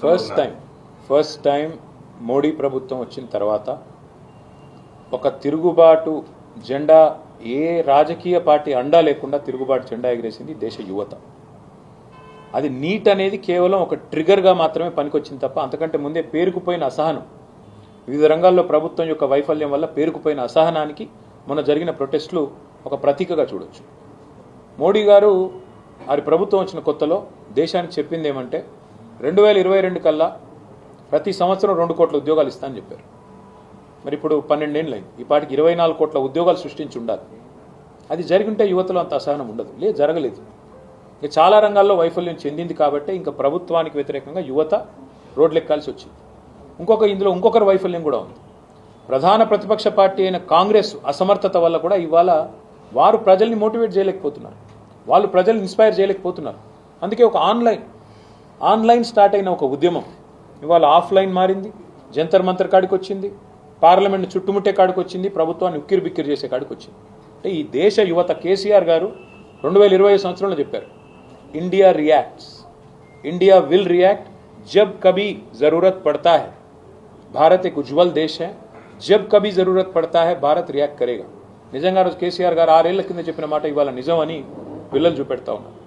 First time Modi ప్రభుత్వం వచ్చిన తర్వాత ఒక తిరుగుబాటు జెండా ఏ రాజకీయ పార్టీ అండా లేకుండా తిరుగుబాటు జెండా ఎగిరేసింది దేశ యువత. అది నీట్ అనేది కేవలం ఒక ట్రిగర్గా మాత్రమే పనికొచ్చింది తప్ప అంతకంటే ముందే పేరుకుపోయిన అసహనం, వివిధ రంగాల్లో ప్రభుత్వం యొక్క వైఫల్యం వల్ల పేరుకుపోయిన అసహనానికి మొన్న జరిగిన ప్రొటెస్టులు ఒక ప్రతీకగా చూడొచ్చు. మోడీ గారు వారి ప్రభుత్వం వచ్చిన కొత్తలో దేశానికి చెప్పింది ఏమంటే 2022 కల్లా ప్రతి సంవత్సరం 2 కోట్ల ఉద్యోగాలు ఇస్తా అని చెప్పారు. మరి ఇప్పుడు 12 ఏళ్ళు అయింది. ఈ పాటికి 24 కోట్ల ఉద్యోగాలు సృష్టించి ఉండాలి. అది జరిగింటే యువతలో అంత అసహనం ఉండదు. లేదు, జరగలేదు. ఇక చాలా రంగాల్లో వైఫల్యం చెందింది కాబట్టి ఇంకా ప్రభుత్వానికి వ్యతిరేకంగా యువత రోడ్లెక్కాల్సి వచ్చింది. ఇందులో ఇంకొకరి వైఫల్యం కూడా ఉంది. ప్రధాన ప్రతిపక్ష పార్టీ అయిన కాంగ్రెస్ అసమర్థత వల్ల కూడా ఇవాళ వారు ప్రజల్ని మోటివేట్ చేయలేకపోతున్నారు, వాళ్ళు ప్రజల్ని ఇన్స్పైర్ చేయలేకపోతున్నారు. అందుకే ఒక ఆన్లైన్ స్టార్ట్ అయిన ఒక ఉద్యమం ఇవాళ ఆఫ్లైన్ మారింది, జంతర్ మంతర్ కాడికి వచ్చింది, పార్లమెంట్ చుట్టుముట్టే కాడికి వచ్చింది, ప్రభుత్వాన్ని ఉక్కిరి బిక్కిరి చేసే కాడికి వచ్చింది. అంటే ఈ దేశ యువత కేసీఆర్ గారు 2020 సంవత్సరంలో చెప్పారు, India reacts, India will react जब कभी जरूरत पड़ता है, भारत एक उज्जवल देश है, जब कभी जरूरत पड़ता है भारत रियाक्ट करेगा. నిజంగా కేసీఆర్ గారు 6 ఏళ్ల కింద చెప్పిన మాట ఇవాళ నిజం అని పిల్లలు చూపెడతా ఉన్నారు.